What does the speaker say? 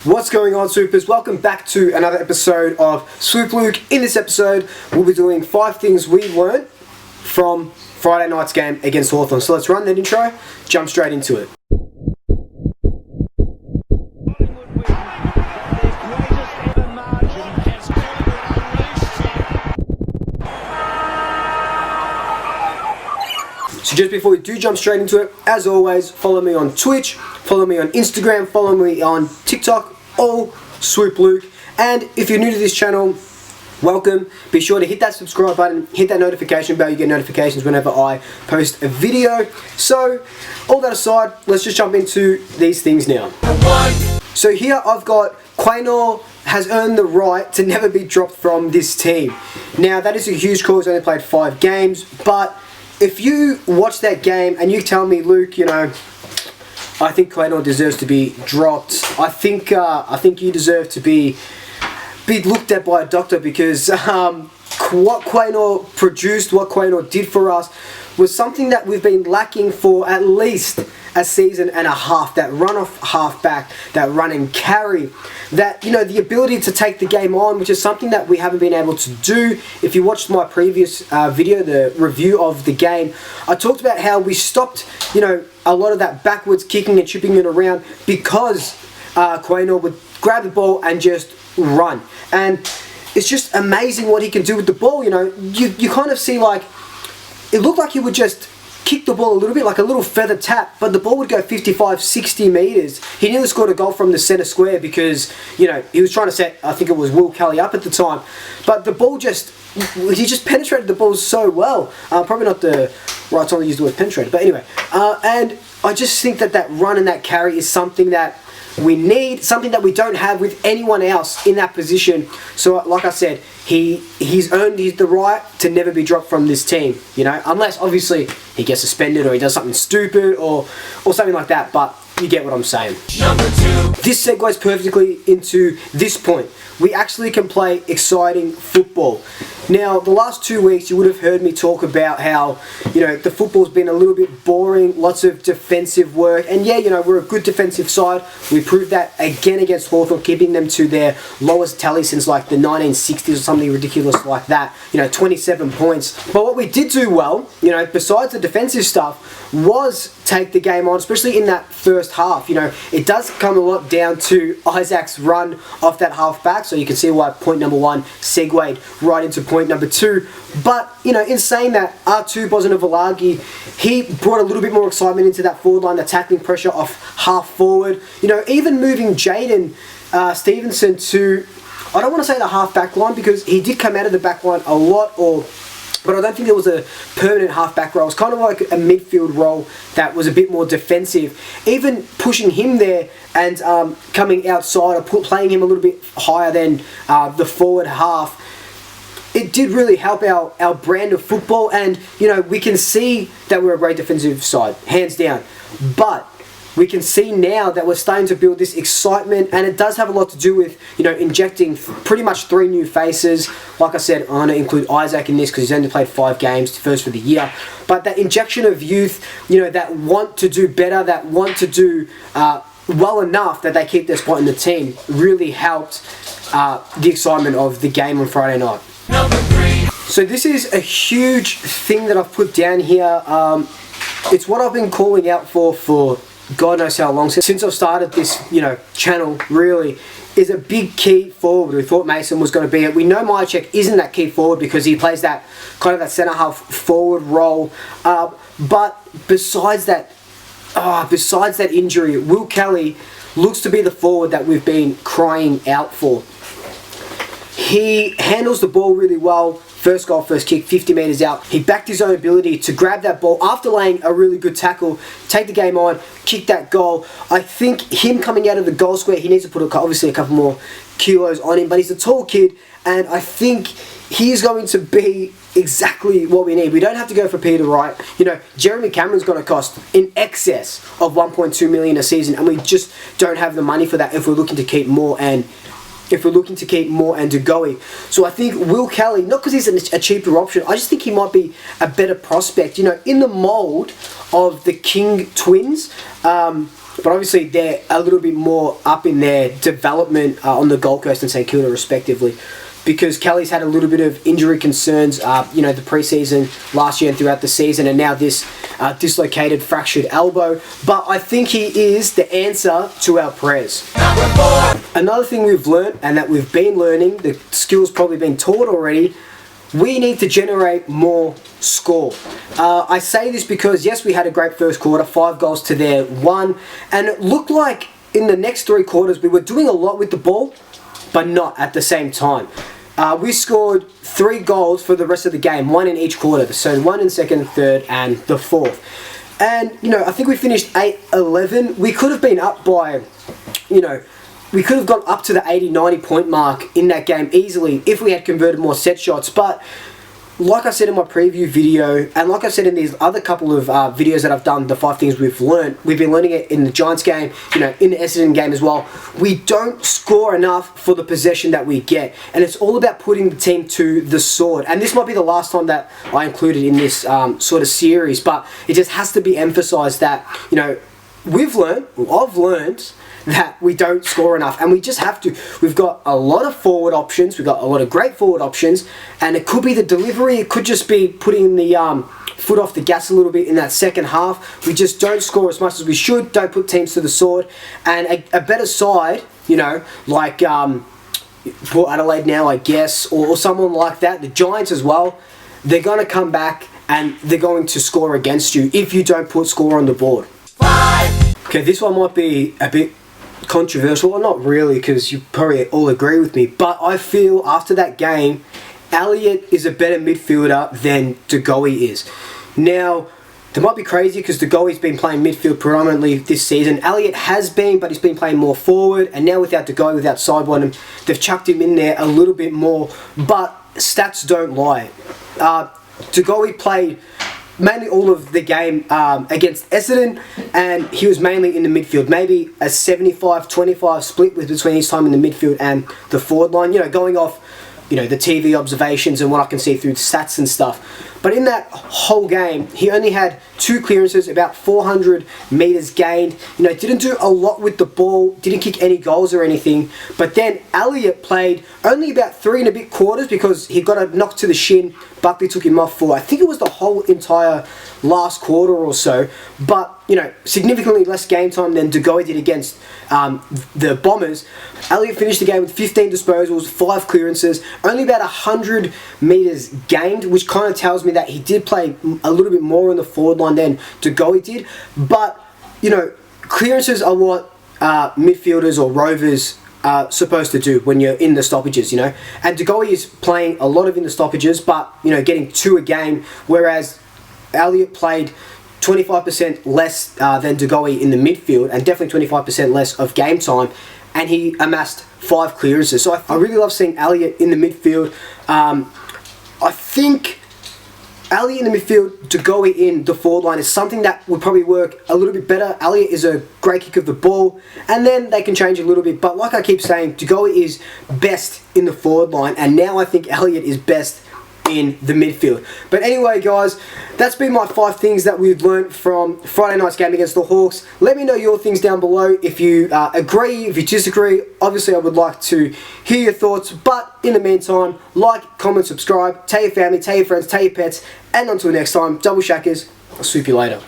What's going on, Swoopers? Welcome back to another episode of Swoop Luke. In this episode, we'll be doing 5 things we learned from Friday night's game against Hawthorn. So let's run that intro, jump straight into it. So just before we do jump straight into it, as always, follow me on Twitch, follow me on Instagram, follow me on TikTok, all Swoop Luke. And if you're new to this channel, welcome. Be sure to hit that subscribe button, hit that notification bell, you get notifications whenever I post a video. So, all that aside, let's just jump into these things now. So here I've got Quaynor has earned the right to never be dropped from this team. Now that is a huge call, he's only played 5 games, but if you watch that game and you tell me, Luke, you know, I think Quaynor deserves to be dropped. I think you deserve to be looked at by a doctor, because what Quaynor produced, what Quaynor did for us, was something that we've been lacking for at least a season and a half. That run-off half-back, that run and carry, that, you know, the ability to take the game on, which is something that we haven't been able to do. If you watched my previous video, the review of the game, I talked about how we stopped, you know, a lot of that backwards kicking and chipping it around, because Quaynor would grab the ball and just run. And it's just amazing what he can do with the ball. You know, you kind of see, like, it looked like he would just kick the ball a little bit, like a little feather tap, but the ball would go 55, 60 metres. He nearly scored a goal from the centre square because, you know, he was trying to set, I think it was Will Kelly up at the time, but the ball just, he just penetrated the ball so well. Probably not the right time to use the word penetrated, but anyway. And I just think that that run and that carry is something that we need, something that we don't have with anyone else in that position. So like I said, he's earned the right to never be dropped from this team, you know, unless obviously he gets suspended or he does something stupid or something like that, but you get what I'm saying. Number 2. This segues perfectly into this point. We actually can play exciting football. Now, the last 2 weeks you would have heard me talk about how, you know, the football's been a little bit boring, lots of defensive work, and yeah, you know, we're a good defensive side. We proved that again against Hawthorn, keeping them to their lowest tally since like the 1960s or something ridiculous like that, you know, 27 points. But what we did do well, you know, besides the defensive stuff, was take the game on, especially in that first half. You know, it does come a lot down to Isaac's run off that half back, so you can see why point number 1 segued right into point number 2. But, you know, in saying that, R2 Bosnian-Valagi, he brought a little bit more excitement into that forward line, the tackling pressure off half forward. You know, even moving Jaden Stevenson to, I don't want to say the half back line, because he did come out of the back line a lot, but I don't think there was a permanent half-back role. It was kind of like a midfield role that was a bit more defensive. Even pushing him there and coming outside, or playing him a little bit higher than the forward half, it did really help our brand of football. And, you know, we can see that we're a great defensive side, hands down. But we can see now that we're starting to build this excitement, and it does have a lot to do with, you know, injecting pretty much 3 new faces. Like I said, I'm going to include Isaac in this because he's only played 5 games, first for the year. But that injection of youth, you know, that want to do better, that want to do well enough that they keep their spot in the team, really helped the excitement of the game on Friday night. Number 3. So this is a huge thing that I've put down here. It's what I've been calling out for God knows how long, since I've started this, you know, channel, really, is a big key forward. We thought Mason was going to be it. We know Mychek isn't that key forward because he plays that kind of that centre half forward role. But besides that injury, Will Kelly looks to be the forward that we've been crying out for. He handles the ball really well. First goal, first kick, 50 metres out. He backed his own ability to grab that ball after laying a really good tackle, take the game on, kick that goal. I think him coming out of the goal square, he needs to put obviously a couple more kilos on him, but he's a tall kid, and I think he's going to be exactly what we need. We don't have to go for Peter Wright. You know, Jeremy Cameron's going to cost in excess of 1.2 million a season, and we just don't have the money for that if we're looking to keep more and Degoe. So I think Will Kelly, not because he's a cheaper option, I just think he might be a better prospect. You know, in the mould of the King twins, but obviously they're a little bit more up in their development on the Gold Coast and St Kilda respectively, because Kelly's had a little bit of injury concerns, the preseason last year and throughout the season, and now this dislocated, fractured elbow. But I think he is the answer to our prayers. Another thing we've learnt, and that we've been learning, the skill's probably been taught already, we need to generate more score. I say this because, yes, we had a great first quarter, 5 goals to their 1, and it looked like in the next 3 quarters we were doing a lot with the ball, but not at the same time. We scored 3 goals for the rest of the game, 1 in each quarter, so 1 in second, third, and the fourth. And, I think we finished 8-11. We could have been up by, we could have gone up to the 80-90 point mark in that game easily if we had converted more set shots. But like I said in my preview video, and like I said in these other couple of videos that I've done, the 5 things we've learned, we've been learning it in the Giants game, in the Essendon game as well. We don't score enough for the possession that we get, and it's all about putting the team to the sword. And this might be the last time that I included in this sort of series, but it just has to be emphasised that, I've learned that we don't score enough, and we just have to. We've got a lot of forward options, we've got a lot of great forward options, and it could be the delivery, it could just be putting the foot off the gas a little bit in that second half. We just don't score as much as we should, don't put teams to the sword, and a better side, like Port Adelaide now, I guess, or someone like that, the Giants as well, they're going to come back and they're going to score against you if you don't put score on the board. Okay, this one might be a bit controversial, or not really, because you probably all agree with me, but I feel after that game, Elliot is a better midfielder than De Goey is. Now, that might be crazy because De Goey's been playing midfield predominantly this season. Elliot has been, but he's been playing more forward, and now without De Goey, without Sidebottom, they've chucked him in there a little bit more, but stats don't lie. De Goey played mainly all of the game against Essendon, and he was mainly in the midfield, maybe a 75-25 split between his time in the midfield and the forward line, going off the TV observations and what I can see through the stats and stuff. But in that whole game, he only had 2 clearances, about 400 metres gained. Didn't do a lot with the ball, didn't kick any goals or anything. But then Elliot played only about 3 and a bit quarters because he got a knock to the shin. Buckley took him off for, I think it was the whole entire last quarter or so. But, significantly less game time than De Goey did against the Bombers. Elliot finished the game with 15 disposals, 5 clearances, only about 100 metres gained, which kind of tells me that he did play a little bit more on the forward line than De Goey did. But, clearances are what midfielders or rovers are supposed to do when you're in the stoppages, And De Goey is playing a lot of in the stoppages, but, getting 2 a game, whereas Elliot played 25% less than De Goey in the midfield, and definitely 25% less of game time, and he amassed 5 clearances. So I really love seeing Elliot in the midfield. I think Elliot in the midfield, De Goey in the forward line is something that would probably work a little bit better. Elliot is a great kick of the ball, and then they can change a little bit. But like I keep saying, De Goey is best in the forward line, and now I think Elliot is best in the midfield. But anyway, guys, that's been my 5 things that we've learned from Friday night's game against the Hawks. Let me know your things down below. If you agree, if you disagree, obviously I would like to hear your thoughts. But in the meantime, like, comment, subscribe, tell your family, tell your friends, tell your pets, and until next time, Double Shackers, I'll swoop you later.